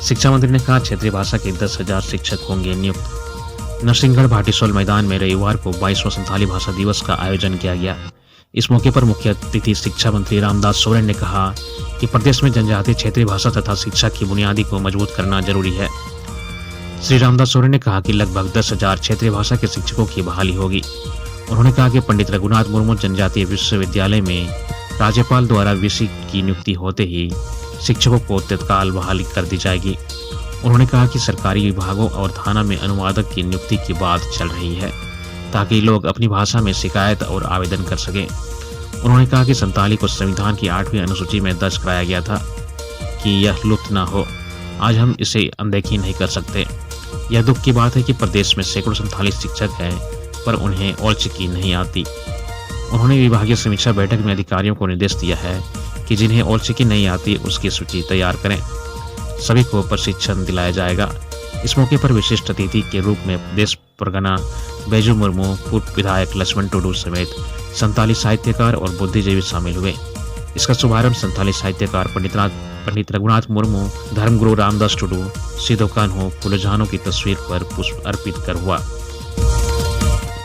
शिक्षा मंत्री ने कहा क्षेत्रीय भाषा के 10,000 शिक्षक होंगे नियुक्त। नरसिंहगढ़ भाटीसोल मैदान में रविवार को 22वां संथाली भाषा दिवस का आयोजन किया गया। इस मौके पर मुख्य अतिथि शिक्षा मंत्री रामदास सोरेन ने कहा कि प्रदेश में जनजातीय क्षेत्रीय भाषा तथा शिक्षा की बुनियादी को मजबूत करना जरूरी है। श्री रामदास सोरेन ने कहा कि लगभग 10,000 क्षेत्रीय भाषा के शिक्षकों की बहाली होगी। उन्होंने कहा कि पंडित रघुनाथ मुर्मू जनजातीय विश्वविद्यालय में राज्यपाल द्वारा वीसी की नियुक्ति होते ही शिक्षकों को तत्काल बहाली कर दी जाएगी। उन्होंने कहा कि सरकारी विभागों और थाना में अनुवादक की नियुक्ति की बात चल रही है ताकि लोग अपनी भाषा में शिकायत और आवेदन कर सकें। उन्होंने कहा कि संताली को संविधान की 8वीं अनुसूची में दर्ज कराया गया था कि यह लुप्त न हो। आज हम इसे अनदेखी नहीं कर सकते। यह दुख की बात है कि प्रदेश में सैकड़ों संताली शिक्षक हैं पर उन्हें औलचिकी नहीं आती। उन्होंने विभागीय समीक्षा बैठक में अधिकारियों को निर्देश दिया है कि जिन्हें औलचिकी नहीं आती उसकी सूची तैयार करें। सभी को प्रशिक्षण दिलाया जाएगा। इस मौके पर विशिष्ट अतिथि के रूप में प्रदेश परगना बैजू मुर्मू, पूर्व विधायक लक्ष्मण टुडू समेत संताली साहित्यकार और बुद्धिजीवी शामिल हुए। इसका शुभारंभ संताली साहित्यकार पंडित रघुनाथ मुर्मू, धर्मगुरु रामदास टुडू, सिधो कान्हू फूलझानों की तस्वीर पर पुष्प अर्पित कर हुआ।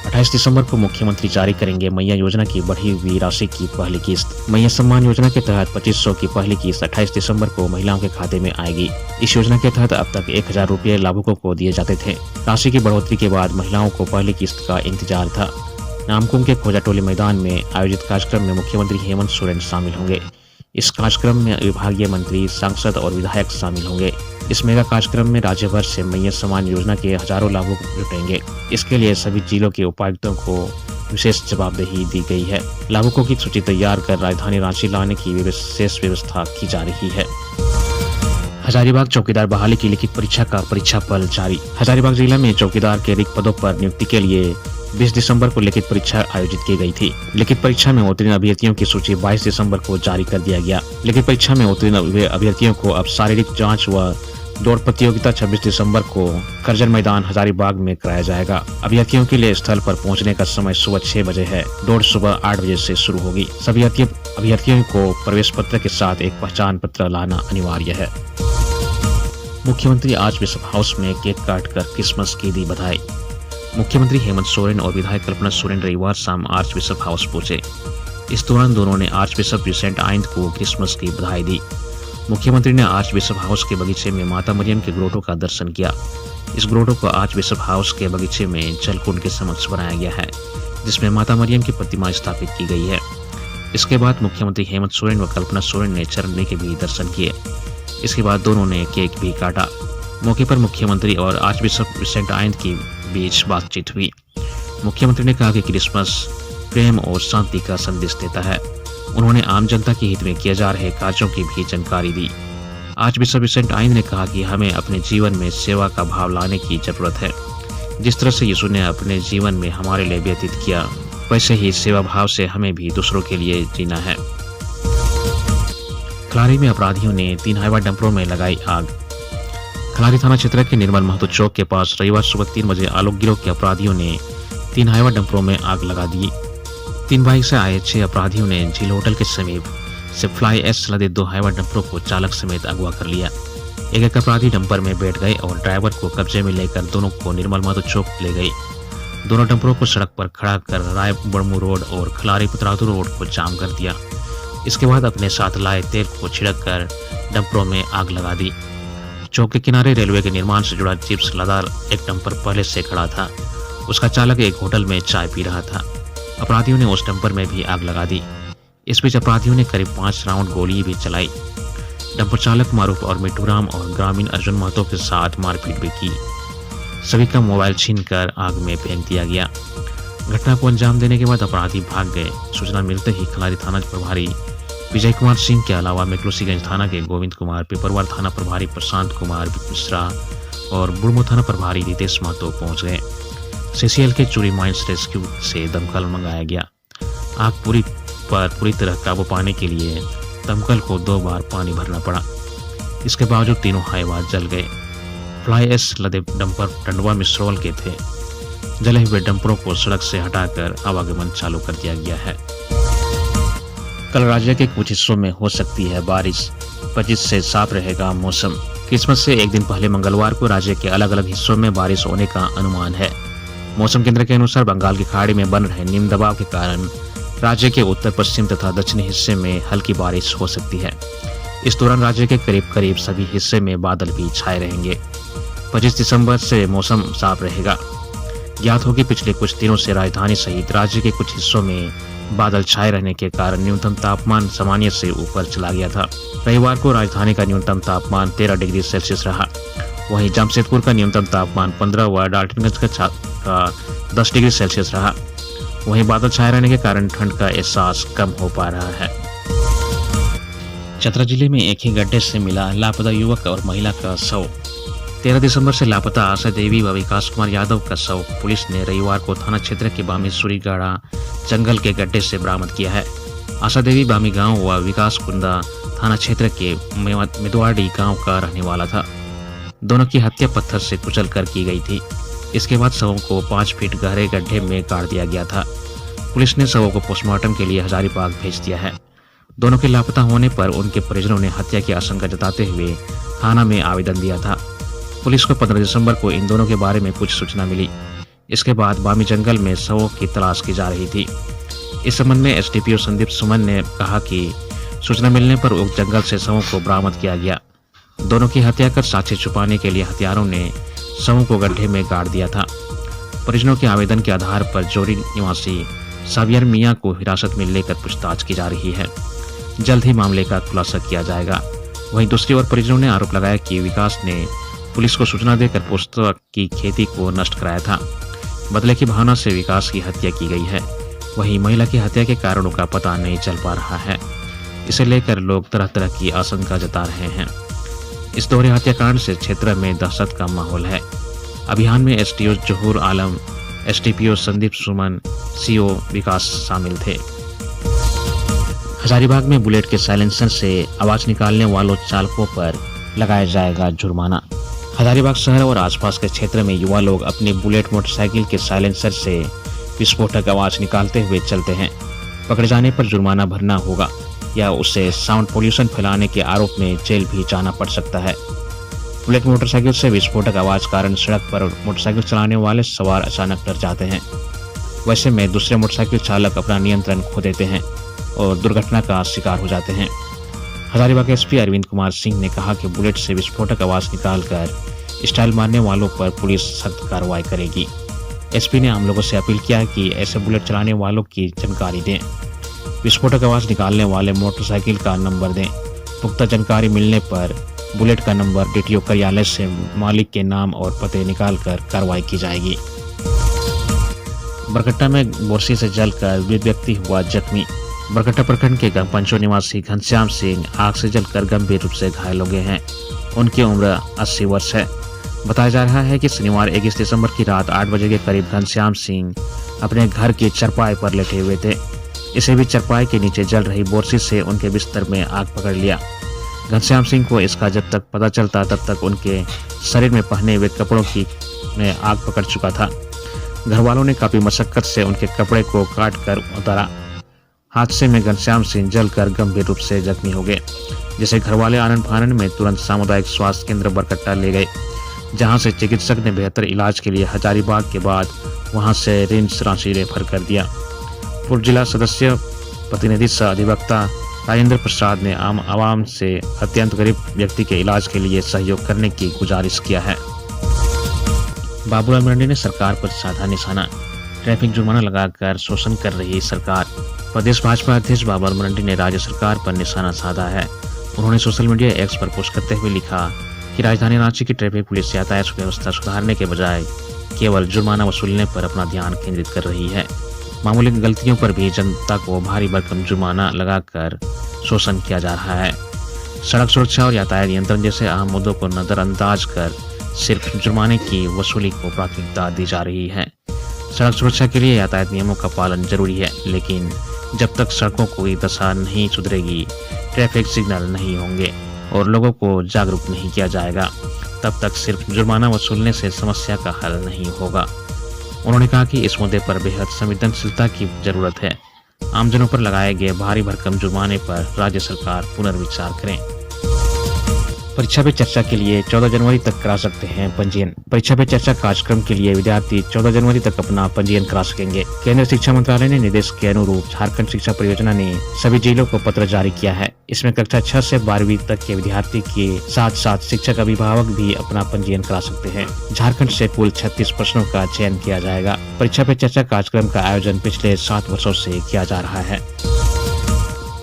28 दिसंबर को मुख्यमंत्री जारी करेंगे मैया योजना की बढ़ी हुई राशि की पहली किस्त। मैया सम्मान योजना के तहत 2500 की पहली किस्त 28 दिसंबर को महिलाओं के खाते में आएगी। इस योजना के तहत अब तक 1000 रुपये लाभुकों को दिए जाते थे। राशि की बढ़ोतरी के बाद महिलाओं को पहली किस्त का इंतजार था। नामकुम के खोजाटोली मैदान में आयोजित कार्यक्रम में मुख्यमंत्री हेमंत सोरेन शामिल होंगे। इस कार्यक्रम में विभागीय मंत्री, सांसद और विधायक शामिल होंगे। इस मेगा कार्यक्रम में राज्य भर से मैया सम्मान योजना के हजारों लाभुक जुटेंगे। इसके लिए सभी जिलों के उपायुक्तों को विशेष जवाबदेही दी गई है। लाभुकों की सूची तैयार कर राजधानी रांची लाने की विशेष व्यवस्था की जा रही है। हजारीबाग चौकीदार बहाली की लिखित परीक्षा का परीक्षा फल जारी। हजारीबाग जिला में चौकीदार के रिक्त पदों पर नियुक्ति के लिए 20 दिसंबर को लिखित परीक्षा आयोजित की गई थी। लिखित परीक्षा में उत्तीर्ण अभ्यर्थियों की सूची 22 दिसंबर को जारी कर दिया गया। लिखित परीक्षा में उत्तीर्ण अभ्यर्थियों को अब शारीरिक जांच व दौड़ प्रतियोगिता 26 दिसंबर को करजन मैदान हजारीबाग में कराया जाएगा। अभ्यर्थियों के लिए स्थल पर पहुंचने का समय सुबह 6 बजे है। दौड़ सुबह 8 बजे से शुरू होगी। सभी अभ्यर्थियों को प्रवेश पत्र के साथ एक पहचान पत्र लाना अनिवार्य है। मुख्यमंत्री आज बिशप हाउस में केक काटकर क्रिसमस की दी बधाई। मुख्यमंत्री हेमंत सोरेन और विधायक कल्पना सोरेन रविवार शाम आर्च बिशप हाउस पहुंचे। इस दौरान दोनों ने आर्च बिशप विसेंट आइंद को क्रिसमस की बधाई दी। मुख्यमंत्री ने आर्च बिशप हाउस के बगीचे में माता मरियम के ग्रोटो का दर्शन किया। इस ग्रोटो को आर्च बिशप हाउस के बगीचे में जलकुंड के समक्ष बनाया गया है, जिसमें माता मरियम की प्रतिमा स्थापित की गई है। इसके बाद मुख्यमंत्री हेमंत सोरेन व कल्पना सोरेन ने चरणनी के भी दर्शन किए। इसके बाद दोनों ने केक भी काटा। मौके पर मुख्यमंत्री और आर्च बिशप विसेंट आइंद के बीच बातचीत हुई। मुख्यमंत्री ने कहा कि क्रिसमस प्रेम और शांति का संदेश देता है। उन्होंने आम जनता के हित में किए जा रहे कार्यों की भी जानकारी दी। आर्च बिशप विसेंट आइंद ने कहा कि हमें अपने जीवन में सेवा का भाव लाने की जरूरत है। जिस तरह से यीशु ने अपने जीवन में हमारे लिए व्यतीत किया, वैसे ही सेवा भाव से हमें भी दूसरों के लिए जीना है। खलारी में अपराधियों ने 3 हाईवा डंपरों में लगाई आग। खलारी थाना क्षेत्र के निर्मल महतो चौक के पास रविवार सुबह 3 बजे आलोक गिरोह के अपराधियों ने 3 हाईवा डंपरों में आग लगा दी। 3 बाइक से आए 6 अपराधियों ने झील होटल के समीप से फ्लाई एस लदे 2 हाईवा डंपरों को चालक समेत अगवा कर लिया। एक अपराधी डंपर में बैठ गए और ड्राइवर को कब्जे में लेकर दोनों को निर्मल महतो चौक ले गए। दोनों डंपरों को सड़क पर खड़ा कर राय बड़मू रोड और खलारी पुतरादू रोड को जाम कर दिया। इसके बाद अपने साथ लाए तेल को छिड़क कर डंपरों में आग लगा दी। चौक के किनारे रेलवे के निर्माण से जुड़ा चिप्स लदा एक डंपर पहले से खड़ा था। उसका चालक एक होटल में चाय पी रहा था। अपराधियों ने उस डंपर में भी आग लगा दी। इस बीच अपराधियों ने करीब 5 राउंड गोली भी चलाई। डंपर चालक मारूफ और मिट्टूराम और ग्रामीण अर्जुन महतो के साथ मारपीट भी की। सभी का मोबाइल छीनकर आग में फेंक दिया गया। घटना को अंजाम देने के बाद अपराधी भाग गए। सूचना मिलते ही खलारी थाना प्रभारी विजय कुमार सिंह के अलावा मेकलोसीगंज थाना के गोविंद कुमार, पिपरवार थाना प्रभारी प्रशांत कुमार मिश्रा और बुढ़मू थाना प्रभारी रितेश महतो पहुंच गए। सीसीएल के चूरी माइंस रेस्क्यू से दमकल मंगाया गया। आग पूरी तरह काबू पाने के लिए दमकल को 2 बार पानी भरना पड़ा। इसके बावजूद तीनों हाईवा जल गए। फ्लाई एस लदे डंपर टंडवा मिश्रौल के थे। जले हुए डंपरों को सड़क से हटाकर आवागमन चालू कर दिया गया है। कल राज्य के कुछ हिस्सों में हो सकती है बारिश, 25 से साफ रहेगा मौसम। क्रिसमस से एक दिन पहले मंगलवार को राज्य के अलग अलग हिस्सों में बारिश होने का अनुमान है। मौसम केंद्र के अनुसार बंगाल की खाड़ी में बन रहे निम्न दबाव के कारण राज्य के उत्तर पश्चिम तथा दक्षिणी हिस्से में हल्की बारिश हो सकती है। इस दौरान राज्य के करीब करीब सभी हिस्से में बादल भी छाए रहेंगे। 25 दिसंबर से मौसम साफ रहेगा। ज्ञात हो कि पिछले कुछ दिनों से राजधानी सहित राज्य के कुछ हिस्सों में बादल छाए रहने के कारण न्यूनतम तापमान सामान्य से ऊपर चला गया था। रविवार को राजधानी का न्यूनतम तापमान 13 डिग्री सेल्सियस रहा। वहीं जमशेदपुर का न्यूनतम तापमान 15 व डाल्टनगंज का 10 डिग्री सेल्सियस रहा। वहीं बादल छाए रहने के कारण ठंड का एहसास कम हो पा रहा है। चतरा जिले में एक ही गड्ढे से मिला लापता युवक और महिला का शव। 13 दिसंबर से लापता आशा देवी व विकास कुमार यादव का शव पुलिस ने रविवार को थाना क्षेत्र के बामेश्वरी गाड़ा जंगल के गड्ढे से बरामद किया है। आशा देवी बामी गांव व विकास कुंदा थाना क्षेत्र के मिदवाड़ी गांव का रहने वाला था। दोनों की हत्या पत्थर से कुचल कर की गई थी। इसके बाद शवों को 5 फीट गहरे गड्ढे में गाड़ दिया गया था। पुलिस ने शवों को पोस्टमार्टम के लिए हजारीबाग भेज दिया है। दोनों के लापता होने पर उनके परिजनों ने हत्या की आशंका जताते हुए थाना में आवेदन दिया था। पुलिस को 15 दिसंबर को इन दोनों के बारे में कुछ सूचना मिली। इसके बाद बामी जंगल में शवों की तलाश की जा रही थी। इस संबंध में एसडीपीओ संदीप सुमन ने कहा कि सूचना मिलने पर उक्त जंगल से शवों को बरामद किया गया। दोनों की हत्या कर साक्ष्य छुपाने के लिए हत्यारों ने शवों को गड्ढे में गाड़ दिया था। परिजनों के आवेदन के आधार पर जोरी निवासी साबियर मियां को हिरासत में लेकर पूछताछ की जा रही है। जल्द ही मामले का खुलासा किया जाएगा। वहीं दूसरी ओर परिजनों ने आरोप लगाया कि विकास ने पुलिस को सूचना देकर पोस्तक की खेती को नष्ट कराया था। बदले की भावना से विकास की हत्या की गई है। वहीं महिला की हत्या के कारणों का पता नहीं चल पा रहा है। इसे लेकर लोग तरह तरह की आशंका जता रहे हैं। इस दोहरे हत्याकांड से क्षेत्र में दहशत का माहौल है। अभियान में एसडीओ जहूर आलम, एसडीपीओ संदीप सुमन, सीओ विकास शामिल थे। हजारीबाग में बुलेट के साइलेंसर से आवाज निकालने वालों चालकों पर लगाया जाएगा जुर्माना। हजारीबाग शहर और आसपास के क्षेत्र में युवा लोग अपनी बुलेट मोटरसाइकिल के साइलेंसर से विस्फोटक आवाज निकालते हुए चलते हैं। पकड़े जाने पर जुर्माना भरना होगा या उसे साउंड पोल्यूशन फैलाने के आरोप में जेल भी जाना पड़ सकता है। बुलेट मोटरसाइकिल से विस्फोटक आवाज कारण सड़क पर मोटरसाइकिल चलाने वाले सवार अचानक डर जाते हैं। वैसे में दूसरे मोटरसाइकिल चालक अपना नियंत्रण खो देते हैं और दुर्घटना का शिकार हो जाते हैं। हजारीबाग एसपी अरविंद कुमार सिंह ने कहा कि बुलेट से विस्फोटक आवाज निकालकर स्टाइल मारने वालों पर पुलिस सख्त कार्रवाई करेगी। एसपी ने आम लोगों से अपील किया कि ऐसे बुलेट चलाने वालों की जानकारी दें। विस्फोटक आवाज निकालने वाले मोटरसाइकिल का नंबर दें। पुख्ता जानकारी मिलने पर बुलेट का नंबर डीटीओ कार्यालय से मालिक के नाम और पते निकालकर कार्रवाई की जाएगी। बरकट्टा में बोरसी से जलकर व्यक्ति हुआ जख्मी। बरकट्टा प्रखंड के पंचो निवासी घनश्याम सिंह आग से जलकर गंभीर रूप से घायल हो गए हैं। उनकी उम्र 80 वर्ष है। बताया जा रहा है कि शनिवार 21 दिसंबर की रात 8 बजे के करीब घनश्याम सिंह अपने घर की चरपाई पर लेटे हुए थे। इसे भी चरपाई के नीचे जल रही बोरसी से उनके बिस्तर में आग पकड़ लिया। घनश्याम सिंह को इसका जब तक पता चलता तब तक उनके शरीर में पहने हुए कपड़ों में आग पकड़ चुका था। घर वालों ने काफी मशक्कत से उनके कपड़े को काट कर उतारा। हादसे में घनश्याम सिंह जलकर गंभीर रूप से जख्मी हो गए, जिसे घर वाले आनंद फानन में तुरंत सामुदायिक स्वास्थ्य केंद्र बरकट्टा ले गए, जहां से चिकित्सक ने बेहतर इलाज के लिए हजारीबाग के बाद वहां से रिम्स रांची रेफर कर दिया। पूर्व जिला सदस्य प्रतिनिधि सह अधिवक्ता राजेंद्र प्रसाद ने आम आवाम से अत्यंत गरीब व्यक्ति के इलाज के लिए सहयोग करने की गुजारिश किया है। बाबूलाल मरांडी ने सरकार पर साधा निशाना। ट्रैफिक जुर्माना लगाकर शोषण कर रही सरकार। प्रदेश भाजपा अध्यक्ष बाबूलाल मरांडी ने राज्य सरकार पर निशाना साधा है। उन्होंने सोशल मीडिया एक्स पर पोस्ट करते हुए लिखा कि राजधानी रांची की ट्रैफिक पुलिस यातायात व्यवस्था सुधारने के बजाय केवल जुर्माना वसूलने पर अपना ध्यान केंद्रित कर रही है। मामूली गलतियों पर भी जनता को भारी भरकम जुर्माना लगाकर शोषण किया जा रहा है। सड़क सुरक्षा और यातायात नियंत्रण जैसे अहम मुद्दों को नजरअंदाज कर सिर्फ जुर्माने की वसूली को प्राथमिकता दी जा रही है। सड़क सुरक्षा के लिए यातायात नियमों का पालन जरूरी है, लेकिन जब तक सड़कों की दशा नहीं सुधरेगी, ट्रैफिक सिग्नल नहीं होंगे और लोगों को जागरूक नहीं किया जाएगा, तब तक सिर्फ जुर्माना वसूलने से समस्या का हल नहीं होगा। उन्होंने कहा कि इस मुद्दे पर बेहद संवेदनशीलता की जरूरत है। आमजनों पर लगाए गए भारी भरकम जुर्माने पर राज्य सरकार पुनर्विचार करें। परीक्षा पे चर्चा के लिए 14 जनवरी तक करा सकते हैं पंजीयन। परीक्षा पे चर्चा कार्यक्रम के लिए विद्यार्थी 14 जनवरी तक अपना पंजीयन करा सकेंगे। केंद्रीय शिक्षा मंत्रालय ने निर्देश के अनुरूप झारखंड शिक्षा परियोजना ने सभी जिलों को पत्र जारी किया है। इसमें कक्षा 6 से 12वीं तक के विद्यार्थी के साथ साथ शिक्षक अभिभावक भी अपना पंजीयन करा सकते हैं। झारखंड से कुल 36 प्रश्नों का चयन किया जाएगा। परीक्षा पे चर्चा कार्यक्रम का आयोजन पिछले 7 वर्षों से किया जा रहा है।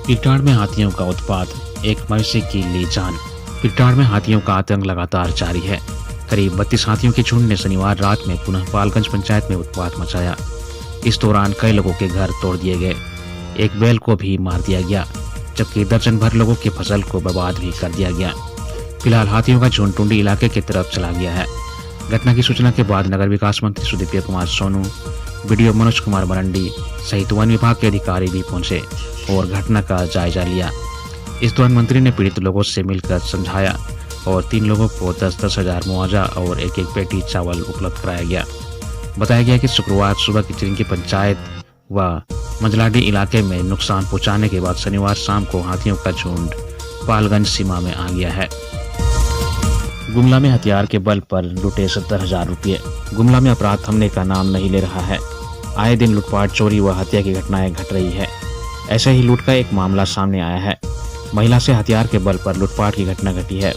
पिटाड़ में हाथियों का उत्पात, एक मवेशी की ली जान। पिटाड़ में हाथियों का आतंक लगातार जारी है। करीब 32 हाथियों के झुंड ने शनिवार रात में पुनः पालगंज पंचायत में उत्पात मचाया। इस दौरान कई लोगों के घर तोड़ दिए गए, एक बैल को भी मार दिया गया, जबकि दर्जन भर लोगों की फसल को बर्बाद भी कर दिया गया। फिलहाल हाथियों का झुंड टुंडी इलाके की तरफ चला गया है। घटना की सूचना के बाद नगर विकास मंत्री सुदीप्य कुमार सोनू, बीडीओ मनोज कुमार मरंडी सहित वन विभाग के अधिकारी भी पहुंचे और घटना का जायजा लिया। इस दौरान मंत्री ने पीड़ित लोगों से मिलकर समझाया और 3 लोगों को 10-10 हजार मुआवजा और एक पेटी चावल उपलब्ध कराया गया। बताया गया कि शुक्रवार सुबह किचरिंग पंचायत व मंजलाडी इलाके में नुकसान पहुंचाने के बाद शनिवार शाम को हाथियों का झुंड पालगंज सीमा में आ गया है। गुमला में हथियार के बल पर लूटे 70,000 रुपये। गुमला में अपराध थमने का नाम नहीं ले रहा है। आए दिन लूटपाट, चोरी व हत्या की घटनाएं घट रही है। ऐसे ही लूट का एक मामला सामने आया है। महिला से हथियार के बल पर लूटपाट की घटना घटी है।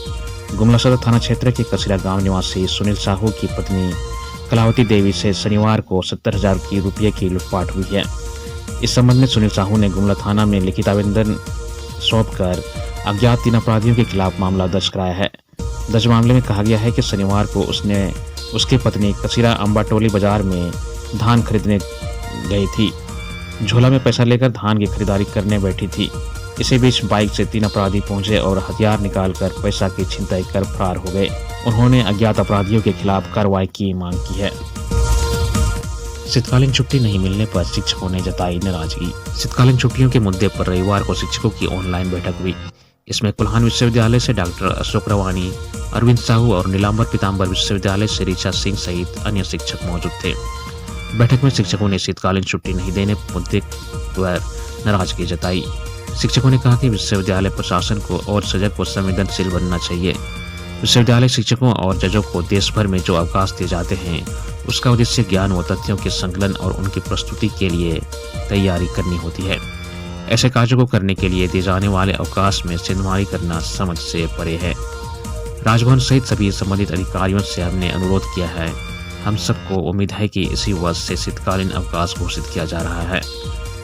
गुमला सदर थाना क्षेत्र के कसिरा गांव निवासी सुनील साहू की पत्नी कलावती देवी से शनिवार को 70,000 रुपये की लूटपाट हुई है। इस संबंध में सुनील साहू ने गुमला थाना में लिखित आवेदन सौंपकर अज्ञात 3 अपराधियों के खिलाफ मामला दर्ज कराया है। दर्ज मामले में कहा गया है कि शनिवार को उसकी पत्नी कसिरा अंबाटोली बाजार में धान खरीदने गई थी। झोला में पैसा लेकर धान की खरीदारी करने बैठी थी। इसी बीच बाइक से 3 अपराधी पहुंचे और हथियार निकालकर पैसा की छिनताई कर फरार हो गए। उन्होंने अज्ञात अपराधियों के खिलाफ कार्रवाई की मांग की है। शीतकालीन छुट्टी नहीं मिलने पर शिक्षकों ने जताई नाराजगी। शीतकालीन छुट्टियों के मुद्दे पर रविवार को शिक्षकों की ऑनलाइन बैठक हुई। इसमें कुल्हान विश्वविद्यालय से डॉक्टर अशोक रवानी, अरविंद साहू और नीलांबर पीताम्बर विश्वविद्यालय से ऋचा सिंह सहित अन्य शिक्षक मौजूद थे। बैठक में शिक्षकों ने शीतकालीन छुट्टी नहीं देने मुद्दे पर नाराजगी जताई। शिक्षकों ने कहा कि विश्वविद्यालय प्रशासन को और सजग व संवेदनशील बनना चाहिए। विश्वविद्यालय शिक्षकों और जजों को देश भर में जो अवकाश दिए जाते हैं उसका उद्देश्य ज्ञान व तथ्यों के संकलन और उनकी प्रस्तुति के लिए तैयारी करनी होती है। ऐसे कार्यों को करने के लिए दिए जाने वाले अवकाश में सिंधमारी करना समझ से परे है। राजभवन सहित सभी संबंधित अधिकारियों से हमने अनुरोध किया है। हम सबको उम्मीद है कि इसी वर्ष से शीतकालीन अवकाश घोषित किया जा रहा है।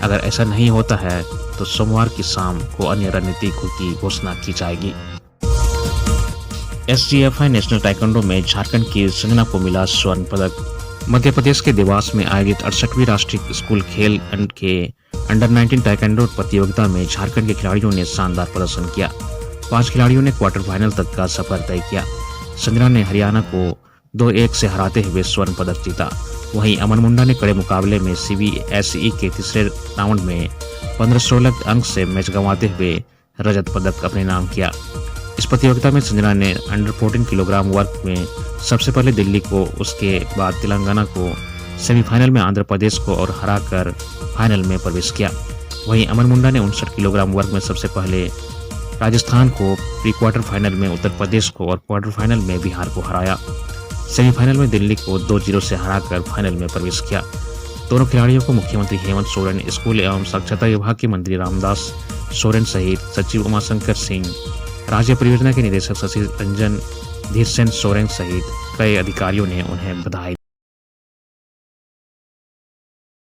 अगर ऐसा नहीं होता है तो सोमवार की शाम को अन्य रणनीति की घोषणा की जाएगी। SGFI नेशनल ताइक्वांडो में झारखंड की संजना को मिला स्वर्ण पदक। मध्य प्रदेश के देवास में आयोजित 68वीं राष्ट्रीय स्कूल खेल के अंडर 19 ताइक्वांडो प्रतियोगिता में झारखंड के खिलाड़ियों ने शानदार प्रदर्शन किया। 5 खिलाड़ियों ने क्वार्टर फाइनल तक का सफर तय किया। संजना ने हरियाणा को 2-1 से हराते हुए स्वर्ण पदक जीता। वहीं अमन मुंडा ने कड़े मुकाबले में CBSE के तीसरे राउंड में 15-16 अंक से मैच गंवाते हुए रजत पदक अपने नाम किया। इस प्रतियोगिता में संजना ने अंडर 14 किलोग्राम वर्ग में सबसे पहले दिल्ली को, उसके बाद तेलंगाना को, सेमीफाइनल में आंध्र प्रदेश को और हराकर फाइनल में प्रवेश किया। वहीं अमन मुंडा ने 59 किलोग्राम वर्ग में सबसे पहले राजस्थान को, प्री क्वार्टर फाइनल में उत्तर प्रदेश को और क्वार्टर फाइनल में बिहार को हराया। सेमीफाइनल में दिल्ली को 2-0 से हराकर फाइनल में प्रवेश किया। दोनों खिलाड़ियों को मुख्यमंत्री हेमंत सोरेन, स्कूल एवं साक्षरता विभाग के मंत्री रामदास सोरेन सहित सचिव उमाशंकर सिंह, राज्य परियोजना के निदेशक शशि रंजन, धीरसेन सोरेन सहित कई अधिकारियों ने उन्हें बधाई